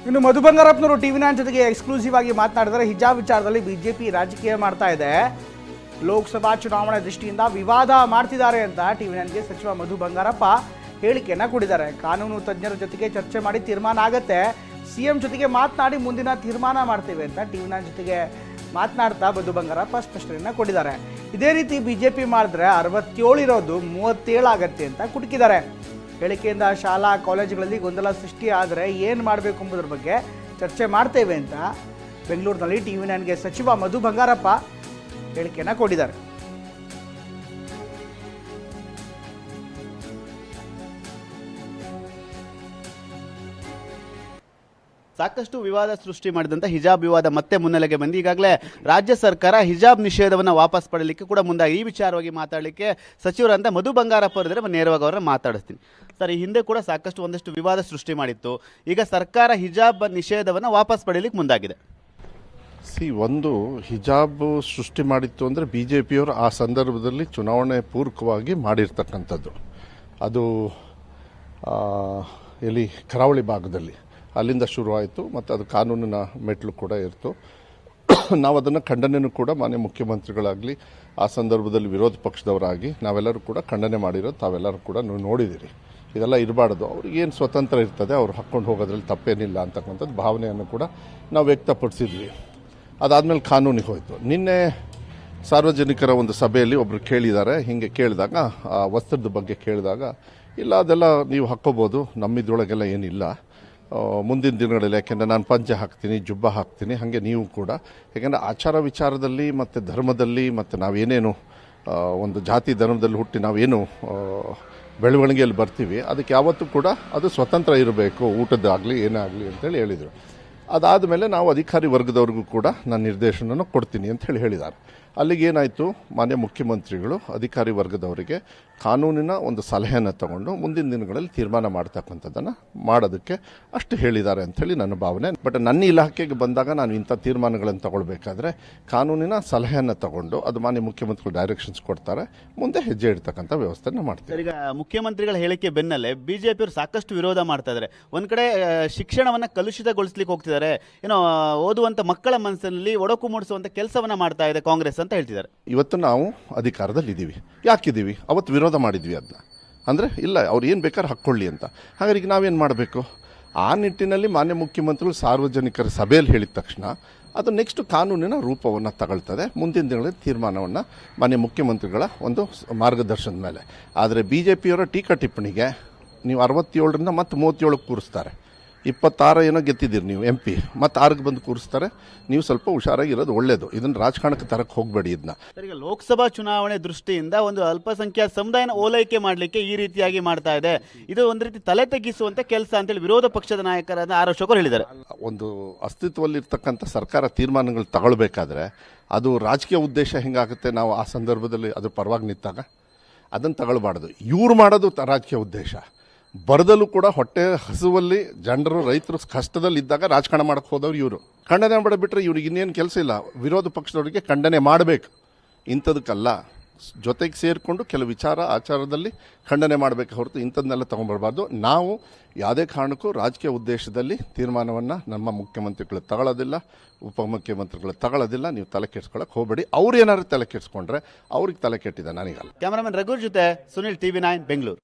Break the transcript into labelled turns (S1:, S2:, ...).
S1: ಇನ್ನು ಮಧು ಬಂಗಾರಪ್ಪನವರು ಟಿವಿ9 ಜೊತೆಗೆ ಎಕ್ಸ್ಕ್ಲೂಸಿವ್ ಆಗಿ ಮಾತನಾಡಿದರೆ ಹಿಜಾಬ್ ವಿಚಾರದಲ್ಲಿ ಬಿಜೆಪಿ ರಾಜಕೀಯ ಮಾಡ್ತಾ ಇದೆ, ಲೋಕಸಭಾ ಚುನಾವಣೆ ದೃಷ್ಟಿಯಿಂದ ವಿವಾದ ಮಾಡ್ತಿದ್ದಾರೆ ಅಂತ ಟಿವಿ9ಗೆ ಸಚಿವ ಮಧು ಬಂಗಾರಪ್ಪ ಹೇಳಿಕೆಯನ್ನು ಕೊಟ್ಟಿದ್ದಾರೆ. ಕಾನೂನು ತಜ್ಞರ ಜೊತೆಗೆ ಚರ್ಚೆ ಮಾಡಿ ತೀರ್ಮಾನ ಆಗುತ್ತೆ, ಸಿಎಂ ಜೊತೆಗೆ ಮಾತನಾಡಿ ಮುಂದಿನ ತೀರ್ಮಾನ ಮಾಡ್ತೇವೆ ಅಂತ ಟಿವಿ9 ಜೊತೆಗೆ ಮಾತನಾಡ್ತಾ ಮಧು ಬಂಗಾರಪ್ಪ ಸ್ಪಷ್ಟನೆಯನ್ನು ಕೊಟ್ಟಿದ್ದಾರೆ. ಇದೇ ರೀತಿ ಬಿಜೆಪಿ ಮಾಡಿದ್ರೆ 67 ಇರೋದು 37 ಆಗತ್ತೆ ಅಂತ ಕುಟುಕಿದ್ದಾರೆ. ಹೇಳಿಕೆಯಿಂದ ಶಾಲಾ ಕಾಲೇಜುಗಳಲ್ಲಿ ಗೊಂದಲ ಸೃಷ್ಟಿ ಆದರೆ ಏನು ಮಾಡಬೇಕು ಎಂಬುದರ ಬಗ್ಗೆ ಚರ್ಚೆ ಮಾಡ್ತೇವೆ ಅಂತ ಬೆಂಗಳೂರಿನಲ್ಲಿ ಟಿವಿ9ಗೆ ಸಚಿವ ಮಧು ಬಂಗಾರಪ್ಪ ಹೇಳಿಕೆಯನ್ನು ಕೊಟ್ಟಿದ್ದಾರೆ.
S2: ಸಾಕಷ್ಟು ವಿವಾದ ಸೃಷ್ಟಿ ಮಾಡಿದಂಥ ಹಿಜಾಬ್ ವಿವಾದ ಮತ್ತೆ ಮುನ್ನೆಲೆಗೆ ಬಂದು ಈಗಾಗಲೇ ರಾಜ್ಯ ಸರ್ಕಾರ ಹಿಜಾಬ್ ನಿಷೇಧವನ್ನು ವಾಪಸ್ ಪಡೆಯಲಿಕ್ಕೆ ಕೂಡ ಮುಂದಾಗಿ ಈ ವಿಚಾರವಾಗಿ ಮಾತಾಡಲಿಕ್ಕೆ ಸಚಿವರಂತ ಮಧು ಬಂಗಾರಪ್ಪ ಅವರಿದ್ದಾರೆ. ನೇರವಾಗಿ ಅವರನ್ನ ಮಾತಾಡಿಸ್ತೀನಿ. ಸರ್, ಈ ಹಿಂದೆ ಕೂಡ ಸಾಕಷ್ಟು ಒಂದಷ್ಟು ವಿವಾದ ಸೃಷ್ಟಿ ಮಾಡಿತ್ತು. ಈಗ ಸರ್ಕಾರ ಹಿಜಾಬ್ ನಿಷೇಧವನ್ನು ವಾಪಸ್ ಪಡೆಯಲಿಕ್ಕೆ ಮುಂದಾಗಿದೆ.
S3: ಒಂದು ಹಿಜಾಬ್ ಸೃಷ್ಟಿ ಮಾಡಿತ್ತು ಅಂದರೆ ಬಿ ಜೆ ಪಿಯವರು ಆ ಸಂದರ್ಭದಲ್ಲಿ ಚುನಾವಣೆ ಪೂರ್ವಕವಾಗಿ ಮಾಡಿರ್ತಕ್ಕಂಥದ್ದು. ಅದು ಎಲ್ಲಿ ಕರಾವಳಿ ಭಾಗದಲ್ಲಿ ಅಲ್ಲಿಂದ ಶುರುವಾಯಿತು ಮತ್ತು ಅದು ಕಾನೂನಿನ ಮೆಟ್ಲು ಕೂಡ ಇತ್ತು. ನಾವು ಅದನ್ನು ಖಂಡನೆಯೂ ಕೂಡ ಮಾನ್ಯ ಮುಖ್ಯಮಂತ್ರಿಗಳಾಗಲಿ ಆ ಸಂದರ್ಭದಲ್ಲಿ ವಿರೋಧ ಪಕ್ಷದವರಾಗಿ ನಾವೆಲ್ಲರೂ ಕೂಡ ಖಂಡನೆ ಮಾಡಿರೋದು ತಾವೆಲ್ಲರೂ ಕೂಡ ನೋಡಿದ್ದೀರಿ. ಇದೆಲ್ಲ ಇರಬಾರ್ದು, ಅವ್ರಿಗೆ ಏನು ಸ್ವತಂತ್ರ ಇರ್ತದೆ, ಅವ್ರು ಹಾಕ್ಕೊಂಡು ಹೋಗೋದ್ರಲ್ಲಿ ತಪ್ಪೇನಿಲ್ಲ ಅಂತಕ್ಕಂಥದ್ದು ಭಾವನೆಯನ್ನು ಕೂಡ ನಾವು ವ್ಯಕ್ತಪಡಿಸಿದ್ವಿ. ಅದಾದಮೇಲೆ ಕಾನೂನಿಗೆ ಹೋಯಿತು. ನಿನ್ನೆ ಸಾರ್ವಜನಿಕರ ಒಂದು ಸಭೆಯಲ್ಲಿ ಒಬ್ಬರು ಕೇಳಿದ್ದಾರೆ. ಹೀಗೆ ಕೇಳಿದಾಗ ಆ ವಸ್ತ್ರದ ಬಗ್ಗೆ ಕೇಳಿದಾಗ, ಇಲ್ಲ ಅದೆಲ್ಲ ನೀವು ಹಾಕ್ಕೋಬೋದು, ನಮ್ಮಿದ್ರೊಳಗೆಲ್ಲ ಏನಿಲ್ಲ, ಮುಂದಿನ ದಿನಗಳಲ್ಲಿ, ಯಾಕೆಂದರೆ ನಾನು ಪಂಚೆ ಹಾಕ್ತೀನಿ, ಜುಬ್ಬ ಹಾಕ್ತೀನಿ, ಹಾಗೆ ನೀವು ಕೂಡ. ಯಾಕೆಂದರೆ ಆಚಾರ ವಿಚಾರದಲ್ಲಿ ಮತ್ತು ಧರ್ಮದಲ್ಲಿ ಮತ್ತು ನಾವೇನೇನು ಒಂದು ಜಾತಿ ಧರ್ಮದಲ್ಲಿ ಹುಟ್ಟಿ ನಾವೇನು ಬೆಳವಣಿಗೆಯಲ್ಲಿ ಬರ್ತೀವಿ, ಅದಕ್ಕೆ ಯಾವತ್ತೂ ಕೂಡ ಅದು ಸ್ವತಂತ್ರ ಇರಬೇಕು, ಊಟದ್ದಾಗಲಿ ಏನೇ ಆಗಲಿ ಅಂತೇಳಿ ಹೇಳಿದರು. ಅದಾದ ಮೇಲೆ ನಾವು ಅಧಿಕಾರಿ ವರ್ಗದವ್ರಿಗೂ ಕೂಡ ನಾನು ನಿರ್ದೇಶನ ಕೊಡ್ತೀನಿ ಅಂತ ಹೇಳಿದ್ದಾರೆ. ಅಲ್ಲಿಗೆ ಏನಾಯಿತು, ಮಾನ್ಯ ಮುಖ್ಯಮಂತ್ರಿಗಳು ಅಧಿಕಾರಿ ವರ್ಗದವರಿಗೆ ಕಾನೂನಿನ ಒಂದು ಸಲಹೆಯನ್ನು ತಗೊಂಡು ಮುಂದಿನ ದಿನಗಳಲ್ಲಿ ತೀರ್ಮಾನ ಮಾಡ್ತಕ್ಕಂಥದ್ದನ್ನು ಮಾಡೋದಕ್ಕೆ ಅಷ್ಟು ಹೇಳಿದ್ದಾರೆ ಅಂಥೇಳಿ ನನ್ನ ಭಾವನೆ. ಬಟ್ ನನ್ನ ಇಲಾಖೆಗೆ ಬಂದಾಗ ನಾನು ಇಂಥ ತೀರ್ಮಾನಗಳನ್ನು ತಗೊಳ್ಬೇಕಾದ್ರೆ ಕಾನೂನಿನ ಸಲಹೆಯನ್ನು ತಗೊಂಡು ಅದು ಮಾನ್ಯ ಮುಖ್ಯಮಂತ್ರಿಗಳು ಡೈರೆಕ್ಷನ್ಸ್ ಕೊಡ್ತಾರೆ, ಮುಂದೆ ಹೆಜ್ಜೆ ಇಡ್ತಕ್ಕಂಥ ವ್ಯವಸ್ಥೆನ ಮಾಡ್ತಾರೆ.
S2: ಈಗ ಮುಖ್ಯಮಂತ್ರಿಗಳ ಹೇಳಿಕೆ ಬೆನ್ನಲ್ಲೇ ಬಿಜೆಪಿಯವರು ಸಾಕಷ್ಟು ವಿರೋಧ ಮಾಡ್ತಾ ಇದ್ದಾರೆ. ಒಂದು ಕಡೆ ಶಿಕ್ಷಣವನ್ನು ಕಲುಷಿತಗೊಳಿಸ್ಲಿಕ್ಕೆ ಹೋಗ್ತಿದ್ದಾರೆ, ಏನೋ ಓದುವಂಥ ಮಕ್ಕಳ ಮನಸ್ಸಿನಲ್ಲಿ ಒಡಕು ಮೂಡಿಸುವಂಥ ಕೆಲಸವನ್ನು ಮಾಡ್ತಾ ಇದೆ ಕಾಂಗ್ರೆಸ್ ಅಂತ ಹೇಳ್ತಿದ್ದಾರೆ.
S3: ಇವತ್ತು ನಾವು ಅಧಿಕಾರದಲ್ಲಿ ಇದ್ದೀವಿ, ಯಾಕಿದ್ದೀವಿ? ಅವತ್ತು ವಿರೋಧ ಮಾಡಿದ್ವಿ ಅದನ್ನ. ಅಂದರೆ ಇಲ್ಲ, ಅವ್ರು ಏನು ಬೇಕಾದ್ರೆ ಹಾಕ್ಕೊಳ್ಳಿ ಅಂತ. ಹಾಗಾದ್ರೆ ಈಗ ನಾವೇನು ಮಾಡಬೇಕು? ಆ ನಿಟ್ಟಿನಲ್ಲಿ ಮಾನ್ಯ ಮುಖ್ಯಮಂತ್ರಿಗಳು ಸಾರ್ವಜನಿಕರ ಸಭೆಯಲ್ಲಿ ಹೇಳಿದ ತಕ್ಷಣ ಅದು ನೆಕ್ಸ್ಟ್ ಕಾನೂನಿನ ರೂಪವನ್ನು ತಗೊಳ್ತದೆ. ಮುಂದಿನ ದಿನಗಳಲ್ಲಿ ತೀರ್ಮಾನವನ್ನು ಮಾನ್ಯ ಮುಖ್ಯಮಂತ್ರಿಗಳ ಒಂದು ಮಾರ್ಗದರ್ಶನದ ಮೇಲೆ. ಆದರೆ ಬಿ ಜೆ ಪಿಯವರ ಟೀಕಾ ಟಿಪ್ಪಣಿಗೆ ನೀವು 67ರಿಂದ ಮತ್ತು 37ಕ್ಕೆ ಕೂರಿಸ್ತಾರೆ. 26 ಏನೋ ಗೆದ್ದಿದ್ದೀರಿ ನೀವು MP, ಮತ್ತು 6ಕ್ಕೆ ಬಂದು ಕೂರಿಸ್ತಾರೆ. ನೀವು ಸ್ವಲ್ಪ ಹುಷಾರಾಗಿರೋದು ಒಳ್ಳೆಯದು. ಇದನ್ನು ರಾಜಕಾರಣಕ್ಕೆ ತರಕ್ಕೆ ಹೋಗಬೇಡಿ. ಇದನ್ನ
S2: ಈಗ ಲೋಕಸಭಾ ಚುನಾವಣೆ ದೃಷ್ಟಿಯಿಂದ ಒಂದು ಅಲ್ಪಸಂಖ್ಯಾತ ಸಮುದಾಯನ ಓಲೈಕೆ ಮಾಡಲಿಕ್ಕೆ ಈ ರೀತಿಯಾಗಿ ಮಾಡ್ತಾ ಇದೆ, ಇದು ಒಂದು ರೀತಿ ತಲೆ ತಗ್ಗಿಸುವಂತ ಕೆಲಸ ಅಂತೇಳಿ ವಿರೋಧ ಪಕ್ಷದ ನಾಯಕರಾದ ಆರೋಪಕರು ಹೇಳಿದ್ದಾರೆ.
S3: ಒಂದು ಅಸ್ತಿತ್ವದಲ್ಲಿರ್ತಕ್ಕಂಥ ಸರ್ಕಾರ ತೀರ್ಮಾನಗಳು ತಗೊಳ್ಬೇಕಾದ್ರೆ ಅದು ರಾಜಕೀಯ ಉದ್ದೇಶ ಹೆಂಗಾಗುತ್ತೆ, ನಾವು ಆ ಸಂದರ್ಭದಲ್ಲಿ ಅದ್ರ ಪರವಾಗಿ ನಿಂತಾಗ ಅದನ್ನು ತಗೊಳ್ಬಾರ್ದು. ಇವ್ರು ಮಾಡೋದು ರಾಜಕೀಯ ಉದ್ದೇಶ. ಬರದಲ್ಲೂ ಕೂಡ ಹೊಟ್ಟೆ ಹಸುವಲ್ಲಿ ಜನರು ರೈತರು ಕಷ್ಟದಲ್ಲಿ ಇದ್ದಾಗ ರಾಜಕಾರಣ ಮಾಡಕ್ಕೆ ಹೋದವ್ರು ಇವರು. ಖಂಡನೆ ಮಾಡಿಬಿಟ್ರೆ ಇವ್ರಿಗೆ ಇನ್ನೇನು ಕೆಲಸ ಇಲ್ಲ. ವಿರೋಧ ಪಕ್ಷದವರಿಗೆ ಖಂಡನೆ ಮಾಡಬೇಕು, ಇಂಥದಕ್ಕಲ್ಲ. ಜೊತೆಗೆ ಸೇರಿಕೊಂಡು ಕೆಲವು ವಿಚಾರ ಆಚಾರದಲ್ಲಿ ಖಂಡನೆ ಮಾಡಬೇಕು ಹೊರತು ಇಂಥದ್ದನ್ನೆಲ್ಲ ತೊಗೊಂಡ್ಬರ್ಬಾರ್ದು. ನಾವು ಯಾವುದೇ ಕಾರಣಕ್ಕೂ ರಾಜಕೀಯ ಉದ್ದೇಶದಲ್ಲಿ ತೀರ್ಮಾನವನ್ನು ನಮ್ಮ ಮುಖ್ಯಮಂತ್ರಿಗಳು ತಗೊಳ್ಳೋದಿಲ್ಲ, ಉಪಮುಖ್ಯಮಂತ್ರಿಗಳು ತಗೊಳ್ಳೋದಿಲ್ಲ. ನೀವು ತಲೆ ಕೆಡಿಸ್ಕೊಳ್ಳೋಕೆ ಹೋಗಬೇಡಿ. ಅವ್ರು ಏನಾದ್ರು ತಲೆ ಕೆಡಿಸ್ಕೊಂಡ್ರೆ ಅವ್ರಿಗೆ ತಲೆ ಕೆಟ್ಟಿದೆ, ನನಗಲ್ಲ.
S2: ಕ್ಯಾಮರಾಮನ್ ರಘು ಜೊತೆ ಸುನಿಲ್, ಟಿವಿ9 ಬೆಂಗಳೂರು.